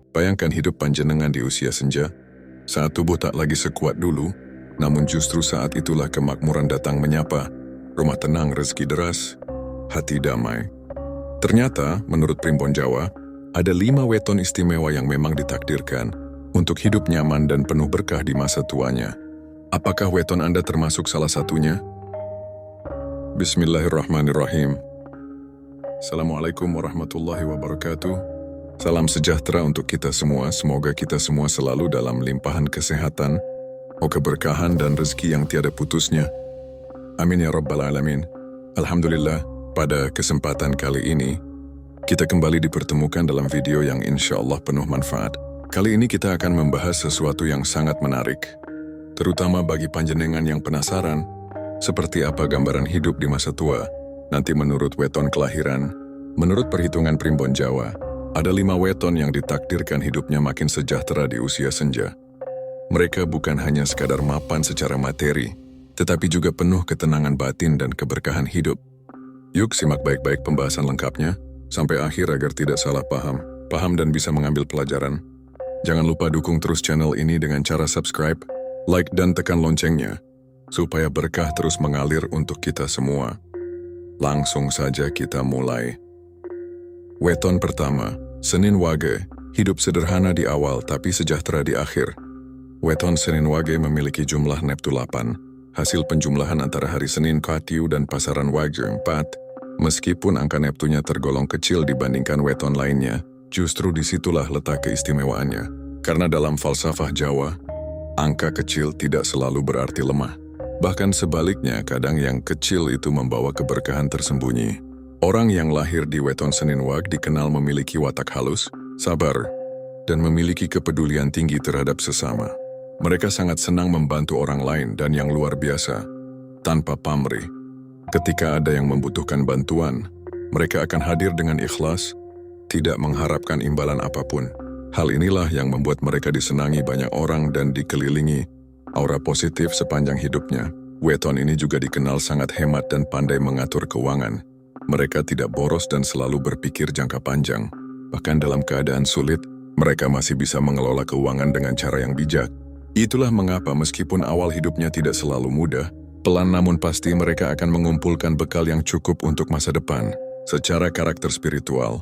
Bayangkan hidup panjenengan di usia senja, saat tubuh tak lagi sekuat dulu, namun justru saat itulah kemakmuran datang menyapa, rumah tenang, rezeki deras, hati damai. Ternyata, menurut Primbon Jawa, ada 5 weton istimewa yang memang ditakdirkan untuk hidup nyaman dan penuh berkah di masa tuanya. Apakah weton Anda termasuk salah satunya? Bismillahirrahmanirrahim. Assalamualaikum warahmatullahi wabarakatuh. Salam sejahtera untuk kita semua, semoga kita semua selalu dalam limpahan kesehatan, keberkahan dan rezeki yang tiada putusnya. Amin ya rabbal alamin. Alhamdulillah, pada kesempatan kali ini, kita kembali dipertemukan dalam video yang insya Allah penuh manfaat. Kali ini kita akan membahas sesuatu yang sangat menarik, terutama bagi panjenengan yang penasaran, seperti apa gambaran hidup di masa tua. Nanti menurut weton kelahiran, menurut perhitungan Primbon Jawa, ada 5 weton yang ditakdirkan hidupnya makin sejahtera di usia senja. Mereka bukan hanya sekadar mapan secara materi, tetapi juga penuh ketenangan batin dan keberkahan hidup. Yuk simak baik-baik pembahasan lengkapnya, sampai akhir agar tidak salah paham dan bisa mengambil pelajaran. Jangan lupa dukung terus channel ini dengan cara subscribe, like dan tekan loncengnya, supaya berkah terus mengalir untuk kita semua. Langsung saja kita mulai. Weton pertama, Senin Wage, hidup sederhana di awal tapi sejahtera di akhir. Weton Senin Wage memiliki jumlah Neptu 8, hasil penjumlahan antara hari Senin Katiu dan pasaran Wage 4. Meskipun angka Neptunya tergolong kecil dibandingkan weton lainnya, justru disitulah letak keistimewaannya. Karena dalam falsafah Jawa, angka kecil tidak selalu berarti lemah. Bahkan sebaliknya, kadang yang kecil itu membawa keberkahan tersembunyi. Orang yang lahir di weton Senin Wage dikenal memiliki watak halus, sabar, dan memiliki kepedulian tinggi terhadap sesama. Mereka sangat senang membantu orang lain dan yang luar biasa, tanpa pamrih. Ketika ada yang membutuhkan bantuan, mereka akan hadir dengan ikhlas, tidak mengharapkan imbalan apapun. Hal inilah yang membuat mereka disenangi banyak orang dan dikelilingi aura positif sepanjang hidupnya. Weton ini juga dikenal sangat hemat dan pandai mengatur keuangan. Mereka tidak boros dan selalu berpikir jangka panjang. Bahkan dalam keadaan sulit, mereka masih bisa mengelola keuangan dengan cara yang bijak. Itulah mengapa meskipun awal hidupnya tidak selalu mudah, pelan namun pasti mereka akan mengumpulkan bekal yang cukup untuk masa depan. Secara karakter spiritual,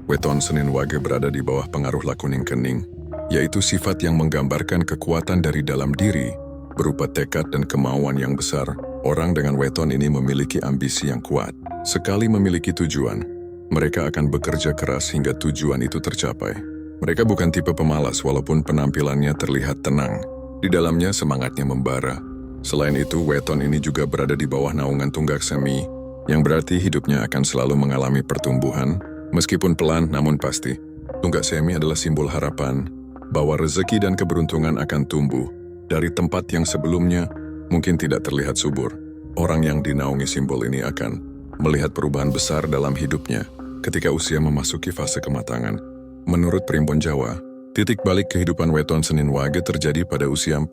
weton Senin Wage berada di bawah pengaruh lakuning kening, yaitu sifat yang menggambarkan kekuatan dari dalam diri, berupa tekad dan kemauan yang besar. Orang dengan weton ini memiliki ambisi yang kuat. Sekali memiliki tujuan, mereka akan bekerja keras hingga tujuan itu tercapai. Mereka bukan tipe pemalas walaupun penampilannya terlihat tenang. Di dalamnya semangatnya membara. Selain itu, weton ini juga berada di bawah naungan tunggak semi, yang berarti hidupnya akan selalu mengalami pertumbuhan, meskipun pelan namun pasti. Tunggak semi adalah simbol harapan, bahwa rezeki dan keberuntungan akan tumbuh dari tempat yang sebelumnya mungkin tidak terlihat subur. Orang yang dinaungi simbol ini akan melihat perubahan besar dalam hidupnya ketika usia memasuki fase kematangan. Menurut Primbon Jawa, titik balik kehidupan weton Senin Wage terjadi pada usia 48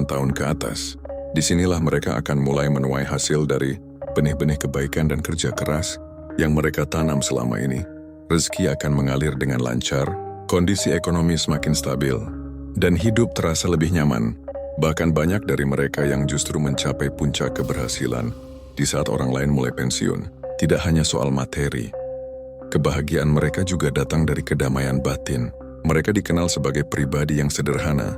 tahun ke atas. Disinilah mereka akan mulai menuai hasil dari benih-benih kebaikan dan kerja keras yang mereka tanam selama ini. Rezeki akan mengalir dengan lancar, kondisi ekonomi semakin stabil, dan hidup terasa lebih nyaman. Bahkan banyak dari mereka yang justru mencapai puncak keberhasilan di saat orang lain mulai pensiun. Tidak hanya soal materi, kebahagiaan mereka juga datang dari kedamaian batin. Mereka dikenal sebagai pribadi yang sederhana,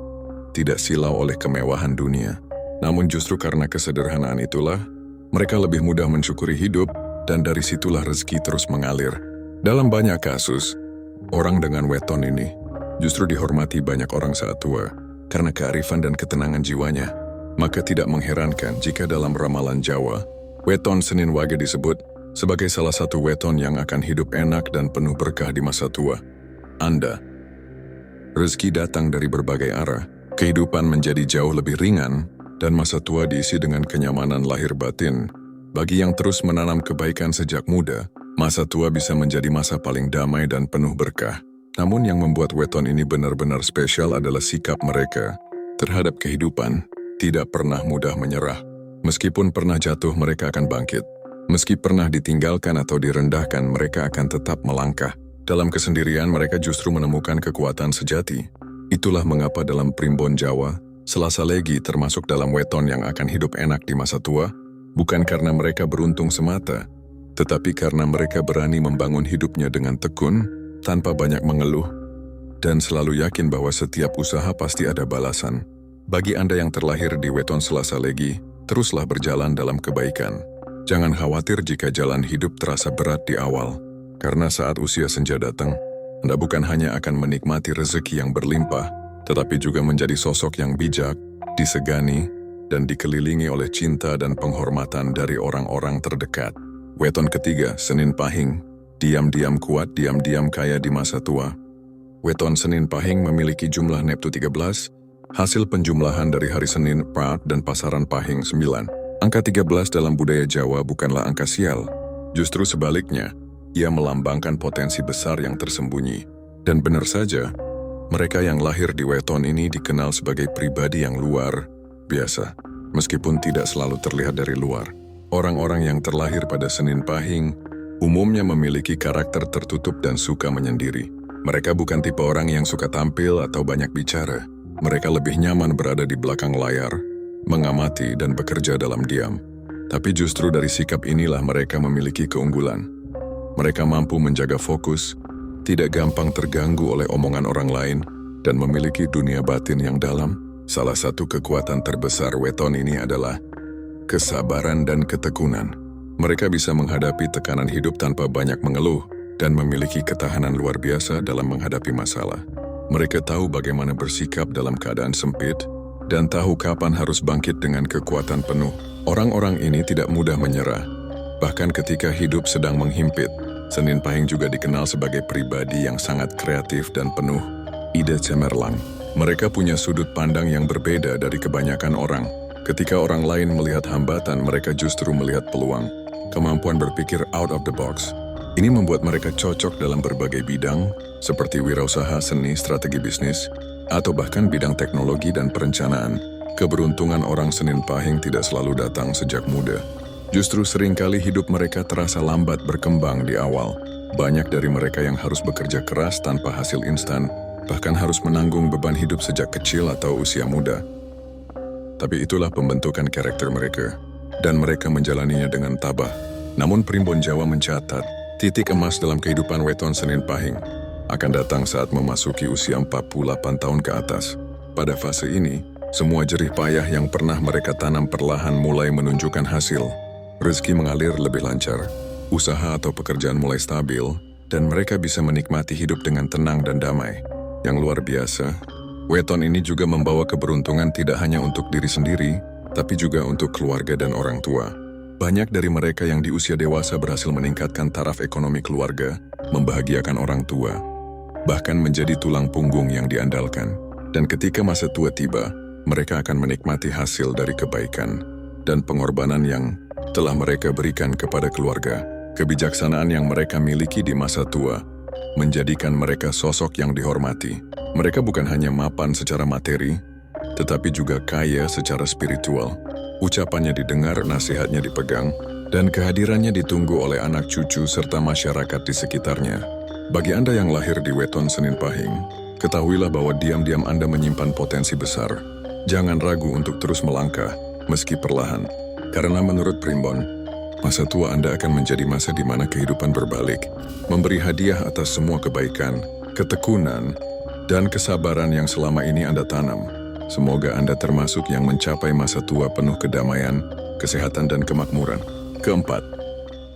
tidak silau oleh kemewahan dunia. Namun justru karena kesederhanaan itulah, mereka lebih mudah mensyukuri hidup, dan dari situlah rezeki terus mengalir. Dalam banyak kasus, orang dengan weton ini justru dihormati banyak orang saat tua, karena kearifan dan ketenangan jiwanya. Maka tidak mengherankan jika dalam ramalan Jawa, weton Senin Wage disebut sebagai salah satu weton yang akan hidup enak dan penuh berkah di masa tua. Anda, rezeki datang dari berbagai arah, kehidupan menjadi jauh lebih ringan, dan masa tua diisi dengan kenyamanan lahir batin. Bagi yang terus menanam kebaikan sejak muda, masa tua bisa menjadi masa paling damai dan penuh berkah. Namun yang membuat weton ini benar-benar spesial adalah sikap mereka terhadap kehidupan. Tidak pernah mudah menyerah. Meskipun pernah jatuh, mereka akan bangkit. Meski pernah ditinggalkan atau direndahkan, mereka akan tetap melangkah. Dalam kesendirian, mereka justru menemukan kekuatan sejati. Itulah mengapa dalam Primbon Jawa, Selasa Legi termasuk dalam weton yang akan hidup enak di masa tua, bukan karena mereka beruntung semata, tetapi karena mereka berani membangun hidupnya dengan tekun, tanpa banyak mengeluh, dan selalu yakin bahwa setiap usaha pasti ada balasan. Bagi Anda yang terlahir di weton Selasa Legi, teruslah berjalan dalam kebaikan. Jangan khawatir jika jalan hidup terasa berat di awal, karena saat usia senja datang, Anda bukan hanya akan menikmati rezeki yang berlimpah, tetapi juga menjadi sosok yang bijak, disegani, dan dikelilingi oleh cinta dan penghormatan dari orang-orang terdekat. Weton ketiga, Senin Pahing, diam-diam kuat, diam-diam kaya di masa tua. Weton Senin Pahing memiliki jumlah Neptu 13, hasil penjumlahan dari hari Senin, Prat, dan pasaran Pahing 9. Angka 13 dalam budaya Jawa bukanlah angka sial. Justru sebaliknya, ia melambangkan potensi besar yang tersembunyi. Dan benar saja, mereka yang lahir di weton ini dikenal sebagai pribadi yang luar biasa, meskipun tidak selalu terlihat dari luar. Orang-orang yang terlahir pada Senin Pahing umumnya memiliki karakter tertutup dan suka menyendiri. Mereka bukan tipe orang yang suka tampil atau banyak bicara. Mereka lebih nyaman berada di belakang layar, mengamati dan bekerja dalam diam. Tapi justru dari sikap inilah mereka memiliki keunggulan. Mereka mampu menjaga fokus, tidak gampang terganggu oleh omongan orang lain, dan memiliki dunia batin yang dalam. Salah satu kekuatan terbesar weton ini adalah kesabaran dan ketekunan. Mereka bisa menghadapi tekanan hidup tanpa banyak mengeluh, dan memiliki ketahanan luar biasa dalam menghadapi masalah. Mereka tahu bagaimana bersikap dalam keadaan sempit, dan tahu kapan harus bangkit dengan kekuatan penuh. Orang-orang ini tidak mudah menyerah. Bahkan ketika hidup sedang menghimpit, Senin Pahing juga dikenal sebagai pribadi yang sangat kreatif dan penuh ide cemerlang. Mereka punya sudut pandang yang berbeda dari kebanyakan orang. Ketika orang lain melihat hambatan, mereka justru melihat peluang. Kemampuan berpikir out of the box. Ini membuat mereka cocok dalam berbagai bidang, seperti wirausaha, seni, strategi bisnis, atau bahkan bidang teknologi dan perencanaan. Keberuntungan orang Senin Pahing tidak selalu datang sejak muda. Justru seringkali hidup mereka terasa lambat berkembang di awal. Banyak dari mereka yang harus bekerja keras tanpa hasil instan, bahkan harus menanggung beban hidup sejak kecil atau usia muda. Tapi itulah pembentukan karakter mereka, dan mereka menjalaninya dengan tabah. Namun Primbon Jawa mencatat, titik emas dalam kehidupan weton Senin Pahing akan datang saat memasuki usia 48 tahun ke atas. Pada fase ini, semua jerih payah yang pernah mereka tanam perlahan mulai menunjukkan hasil. Rezeki mengalir lebih lancar, usaha atau pekerjaan mulai stabil, dan mereka bisa menikmati hidup dengan tenang dan damai. Yang luar biasa, weton ini juga membawa keberuntungan tidak hanya untuk diri sendiri, tapi juga untuk keluarga dan orang tua. Banyak dari mereka yang di usia dewasa berhasil meningkatkan taraf ekonomi keluarga, membahagiakan orang tua, bahkan menjadi tulang punggung yang diandalkan. Dan ketika masa tua tiba, mereka akan menikmati hasil dari kebaikan dan pengorbanan yang telah mereka berikan kepada keluarga. Kebijaksanaan yang mereka miliki di masa tua menjadikan mereka sosok yang dihormati. Mereka bukan hanya mapan secara materi, tetapi juga kaya secara spiritual. Ucapannya didengar, nasihatnya dipegang, dan kehadirannya ditunggu oleh anak cucu serta masyarakat di sekitarnya. Bagi Anda yang lahir di weton Senin Pahing, ketahuilah bahwa diam-diam Anda menyimpan potensi besar. Jangan ragu untuk terus melangkah, meski perlahan. Karena menurut Primbon, masa tua Anda akan menjadi masa di mana kehidupan berbalik, memberi hadiah atas semua kebaikan, ketekunan, dan kesabaran yang selama ini Anda tanam. Semoga Anda termasuk yang mencapai masa tua penuh kedamaian, kesehatan, dan kemakmuran. Keempat,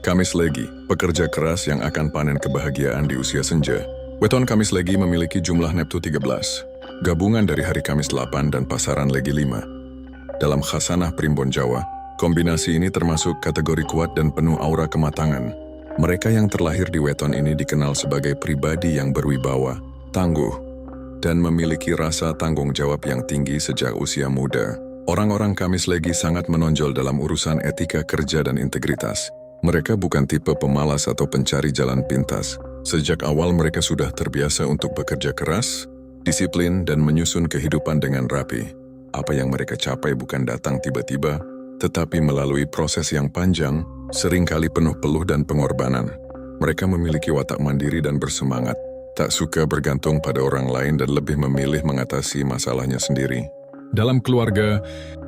Kamis Legi, pekerja keras yang akan panen kebahagiaan di usia senja. Weton Kamis Legi memiliki jumlah Neptu 13, gabungan dari hari Kamis 8 dan pasaran Legi 5. Dalam khasanah Primbon Jawa, kombinasi ini termasuk kategori kuat dan penuh aura kematangan. Mereka yang terlahir di weton ini dikenal sebagai pribadi yang berwibawa, tangguh, dan memiliki rasa tanggung jawab yang tinggi sejak usia muda. Orang-orang Kamis Legi sangat menonjol dalam urusan etika kerja dan integritas. Mereka bukan tipe pemalas atau pencari jalan pintas. Sejak awal mereka sudah terbiasa untuk bekerja keras, disiplin, dan menyusun kehidupan dengan rapi. Apa yang mereka capai bukan datang tiba-tiba, tetapi melalui proses yang panjang, seringkali penuh peluh dan pengorbanan. Mereka memiliki watak mandiri dan bersemangat, tak suka bergantung pada orang lain dan lebih memilih mengatasi masalahnya sendiri. Dalam keluarga,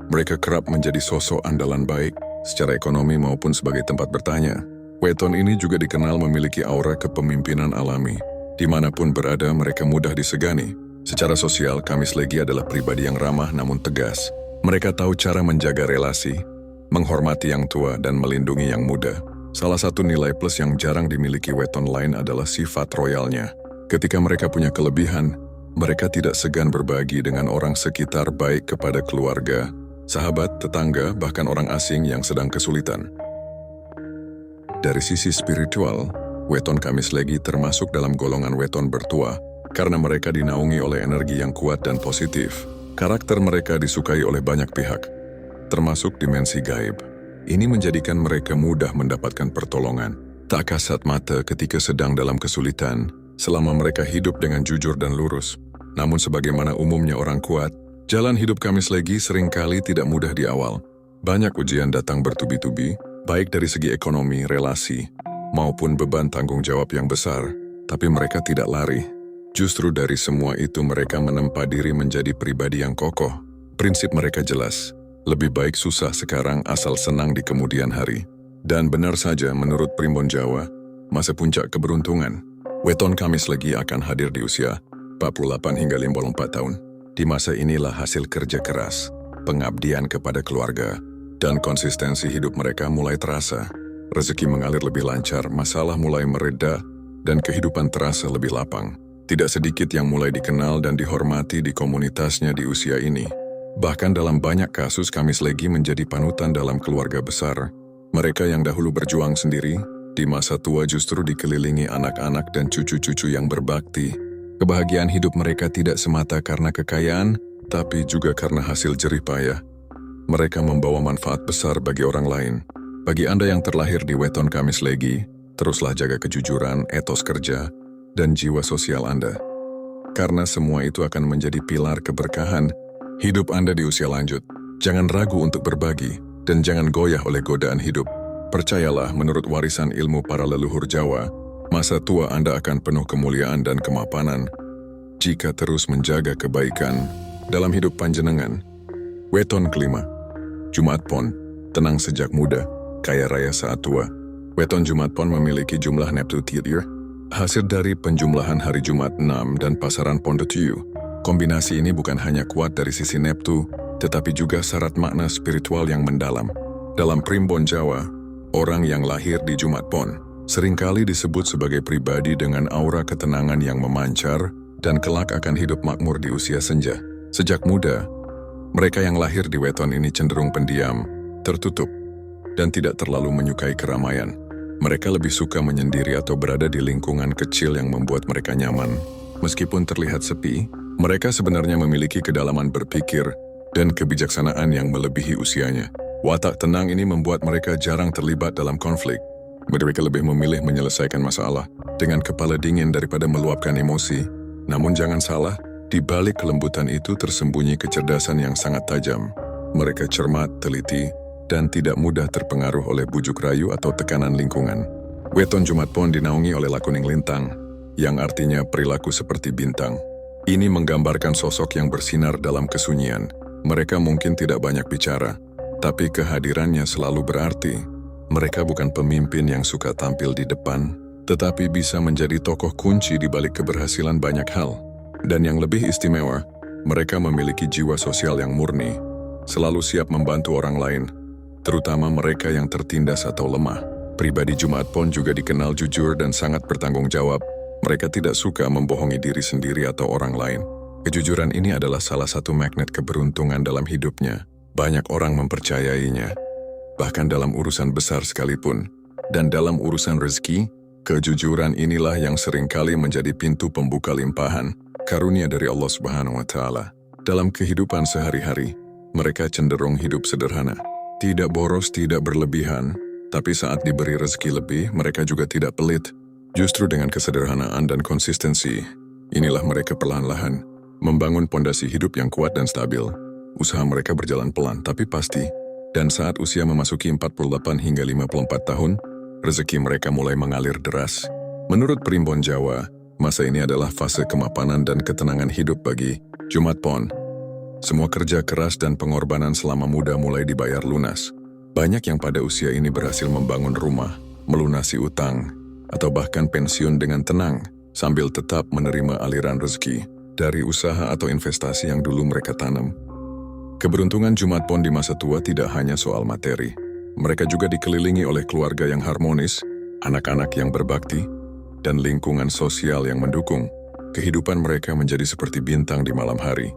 mereka kerap menjadi sosok andalan baik, secara ekonomi maupun sebagai tempat bertanya. Weton ini juga dikenal memiliki aura kepemimpinan alami. Dimanapun berada, mereka mudah disegani. Secara sosial, Kamis Legi adalah pribadi yang ramah namun tegas. Mereka tahu cara menjaga relasi, menghormati yang tua, dan melindungi yang muda. Salah satu nilai plus yang jarang dimiliki weton lain adalah sifat royalnya. Ketika mereka punya kelebihan, mereka tidak segan berbagi dengan orang sekitar, baik kepada keluarga, sahabat, tetangga, bahkan orang asing yang sedang kesulitan. Dari sisi spiritual, weton Kamis Legi termasuk dalam golongan weton bertua karena mereka dinaungi oleh energi yang kuat dan positif. Karakter mereka disukai oleh banyak pihak, termasuk dimensi gaib. Ini menjadikan mereka mudah mendapatkan pertolongan. Tak kasat mata ketika sedang dalam kesulitan, selama mereka hidup dengan jujur dan lurus. Namun sebagaimana umumnya orang kuat, jalan hidup Kamis Legi seringkali tidak mudah di awal. Banyak ujian datang bertubi-tubi, baik dari segi ekonomi, relasi, maupun beban tanggung jawab yang besar, tapi mereka tidak lari. Justru dari semua itu mereka menempa diri menjadi pribadi yang kokoh. Prinsip mereka jelas, lebih baik susah sekarang asal senang di kemudian hari. Dan benar saja menurut Primbon Jawa, masa puncak keberuntungan, weton Kamis Legi akan hadir di usia 48 hingga 54 tahun. Di masa inilah hasil kerja keras, pengabdian kepada keluarga, dan konsistensi hidup mereka mulai terasa. Rezeki mengalir lebih lancar, masalah mulai mereda, dan kehidupan terasa lebih lapang. Tidak sedikit yang mulai dikenal dan dihormati di komunitasnya di usia ini. Bahkan dalam banyak kasus Kamis Legi menjadi panutan dalam keluarga besar. Mereka yang dahulu berjuang sendiri, di masa tua justru dikelilingi anak-anak dan cucu-cucu yang berbakti. Kebahagiaan hidup mereka tidak semata karena kekayaan, tapi juga karena hasil jerih payah. Mereka membawa manfaat besar bagi orang lain. Bagi Anda yang terlahir di weton Kamis Legi, teruslah jaga kejujuran, etos kerja, dan jiwa sosial Anda. Karena semua itu akan menjadi pilar keberkahan hidup Anda di usia lanjut. Jangan ragu untuk berbagi, dan jangan goyah oleh godaan hidup. Percayalah, menurut warisan ilmu para leluhur Jawa, masa tua Anda akan penuh kemuliaan dan kemapanan jika terus menjaga kebaikan dalam hidup panjenengan. Weton kelima, Jumat Pon, tenang sejak muda, kaya raya saat tua. Weton Jumat Pon memiliki jumlah Neptu Tidir, hasil dari penjumlahan hari Jumat 6 dan pasaran Pon 7. Kombinasi ini bukan hanya kuat dari sisi Neptu, tetapi juga syarat makna spiritual yang mendalam. Dalam Primbon Jawa, orang yang lahir di Jumat Pon seringkali disebut sebagai pribadi dengan aura ketenangan yang memancar dan kelak akan hidup makmur di usia senja. Sejak muda, mereka yang lahir di weton ini cenderung pendiam, tertutup, dan tidak terlalu menyukai keramaian. Mereka lebih suka menyendiri atau berada di lingkungan kecil yang membuat mereka nyaman. Meskipun terlihat sepi, mereka sebenarnya memiliki kedalaman berpikir dan kebijaksanaan yang melebihi usianya. Watak tenang ini membuat mereka jarang terlibat dalam konflik. Mereka lebih memilih menyelesaikan masalah dengan kepala dingin daripada meluapkan emosi. Namun jangan salah, di balik kelembutan itu tersembunyi kecerdasan yang sangat tajam. Mereka cermat, teliti, dan tidak mudah terpengaruh oleh bujuk rayu atau tekanan lingkungan. Weton Jumat Pon dinaungi oleh lakuning lintang, yang artinya perilaku seperti bintang. Ini menggambarkan sosok yang bersinar dalam kesunyian. Mereka mungkin tidak banyak bicara, tapi kehadirannya selalu berarti. Mereka bukan pemimpin yang suka tampil di depan, tetapi bisa menjadi tokoh kunci di balik keberhasilan banyak hal. Dan yang lebih istimewa, mereka memiliki jiwa sosial yang murni, selalu siap membantu orang lain, terutama mereka yang tertindas atau lemah. Pribadi Jumat Pon juga dikenal jujur dan sangat bertanggung jawab. Mereka tidak suka membohongi diri sendiri atau orang lain. Kejujuran ini adalah salah satu magnet keberuntungan dalam hidupnya. Banyak orang mempercayainya, bahkan dalam urusan besar sekalipun. Dan dalam urusan rezeki, kejujuran inilah yang seringkali menjadi pintu pembuka limpahan, karunia dari Allah Subhanahu wa Ta'ala. Dalam kehidupan sehari-hari, mereka cenderung hidup sederhana. Tidak boros, tidak berlebihan, tapi saat diberi rezeki lebih, mereka juga tidak pelit. Justru dengan kesederhanaan dan konsistensi, inilah mereka perlahan-lahan membangun pondasi hidup yang kuat dan stabil. Usaha mereka berjalan pelan, tapi pasti. Dan saat usia memasuki 48 hingga 54 tahun, rezeki mereka mulai mengalir deras. Menurut Primbon Jawa, masa ini adalah fase kemapanan dan ketenangan hidup bagi Jumat Pon. Semua kerja keras dan pengorbanan selama muda mulai dibayar lunas. Banyak yang pada usia ini berhasil membangun rumah, melunasi utang, atau bahkan pensiun dengan tenang, sambil tetap menerima aliran rezeki dari usaha atau investasi yang dulu mereka tanam. Keberuntungan Jumat Pon di masa tua tidak hanya soal materi. Mereka juga dikelilingi oleh keluarga yang harmonis, anak-anak yang berbakti, dan lingkungan sosial yang mendukung. Kehidupan mereka menjadi seperti bintang di malam hari,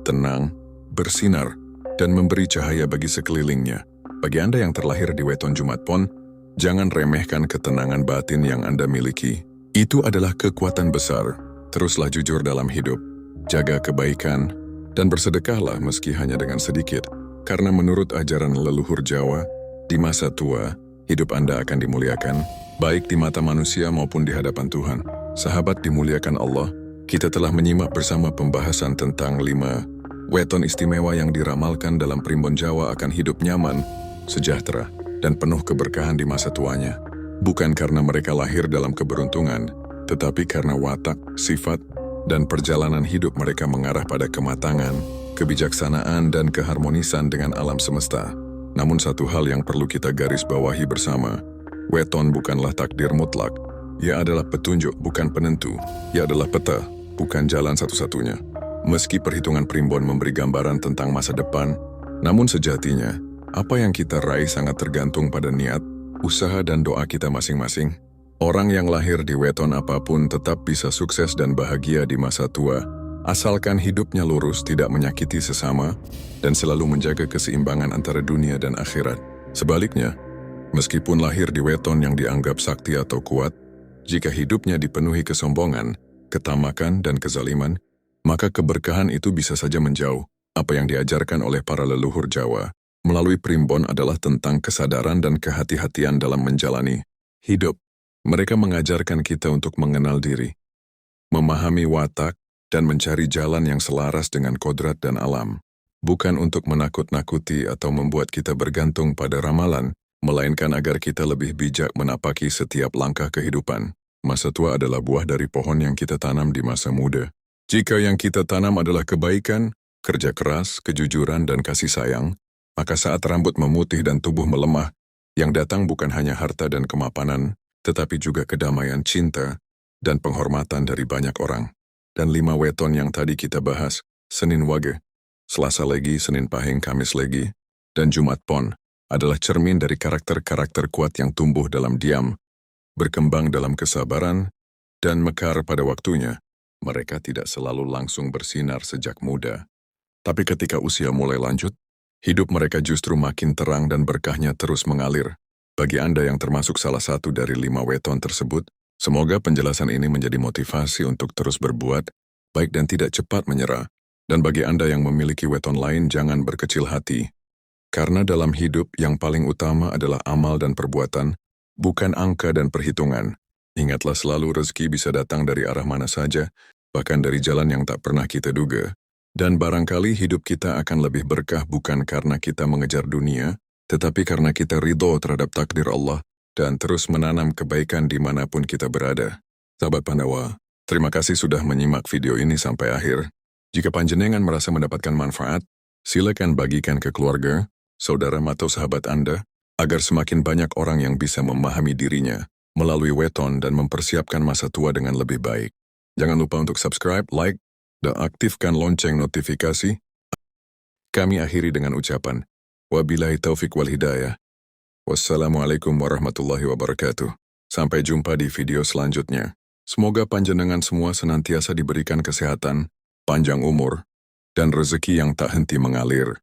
tenang, bersinar, dan memberi cahaya bagi sekelilingnya. Bagi Anda yang terlahir di weton Jumat Pon, jangan remehkan ketenangan batin yang Anda miliki. Itu adalah kekuatan besar. Teruslah jujur dalam hidup, jaga kebaikan, dan bersedekahlah meski hanya dengan sedikit. Karena menurut ajaran leluhur Jawa, di masa tua, hidup Anda akan dimuliakan, baik di mata manusia maupun di hadapan Tuhan. Sahabat dimuliakan Allah, kita telah menyimak bersama pembahasan tentang 5 weton istimewa yang diramalkan dalam Primbon Jawa akan hidup nyaman, sejahtera, dan penuh keberkahan di masa tuanya. Bukan karena mereka lahir dalam keberuntungan, tetapi karena watak, sifat, dan perjalanan hidup mereka mengarah pada kematangan, kebijaksanaan, dan keharmonisan dengan alam semesta. Namun satu hal yang perlu kita garis bawahi bersama, weton bukanlah takdir mutlak. Ia adalah petunjuk, bukan penentu. Ia adalah peta, bukan jalan satu-satunya. Meski perhitungan Primbon memberi gambaran tentang masa depan, namun sejatinya, apa yang kita raih sangat tergantung pada niat, usaha, dan doa kita masing-masing. Orang yang lahir di weton apapun tetap bisa sukses dan bahagia di masa tua, asalkan hidupnya lurus, tidak menyakiti sesama, dan selalu menjaga keseimbangan antara dunia dan akhirat. Sebaliknya, meskipun lahir di weton yang dianggap sakti atau kuat, jika hidupnya dipenuhi kesombongan, ketamakan, dan kezaliman, maka keberkahan itu bisa saja menjauh. Apa yang diajarkan oleh para leluhur Jawa melalui Primbon adalah tentang kesadaran dan kehati-hatian dalam menjalani hidup. Mereka mengajarkan kita untuk mengenal diri, memahami watak, dan mencari jalan yang selaras dengan kodrat dan alam. Bukan untuk menakut-nakuti atau membuat kita bergantung pada ramalan, melainkan agar kita lebih bijak menapaki setiap langkah kehidupan. Masa tua adalah buah dari pohon yang kita tanam di masa muda. Jika yang kita tanam adalah kebaikan, kerja keras, kejujuran, dan kasih sayang, maka saat rambut memutih dan tubuh melemah, yang datang bukan hanya harta dan kemapanan, tetapi juga kedamaian, cinta, dan penghormatan dari banyak orang. Dan 5 weton yang tadi kita bahas, Senin Wage, Selasa Legi, Senin Pahing, Kamis Legi, dan Jumat Pon, adalah cermin dari karakter-karakter kuat yang tumbuh dalam diam, berkembang dalam kesabaran, dan mekar pada waktunya. Mereka tidak selalu langsung bersinar sejak muda. Tapi ketika usia mulai lanjut, hidup mereka justru makin terang dan berkahnya terus mengalir. Bagi Anda yang termasuk salah satu dari 5 weton tersebut, semoga penjelasan ini menjadi motivasi untuk terus berbuat baik dan tidak cepat menyerah. Dan bagi Anda yang memiliki weton lain, jangan berkecil hati. Karena dalam hidup yang paling utama adalah amal dan perbuatan, bukan angka dan perhitungan. Ingatlah selalu rezeki bisa datang dari arah mana saja, bahkan dari jalan yang tak pernah kita duga. Dan barangkali hidup kita akan lebih berkah bukan karena kita mengejar dunia, tetapi karena kita ridho terhadap takdir Allah dan terus menanam kebaikan dimanapun kita berada. Sahabat Pandawa, terima kasih sudah menyimak video ini sampai akhir. Jika panjenengan merasa mendapatkan manfaat, silakan bagikan ke keluarga, saudara atau sahabat Anda, agar semakin banyak orang yang bisa memahami dirinya melalui weton dan mempersiapkan masa tua dengan lebih baik. Jangan lupa untuk subscribe, like, dan aktifkan lonceng notifikasi. Kami akhiri dengan ucapan, wabillahi taufik wal hidayah. Wassalamualaikum warahmatullahi wabarakatuh. Sampai jumpa di video selanjutnya. Semoga panjenengan semua senantiasa diberikan kesehatan, panjang umur, dan rezeki yang tak henti mengalir.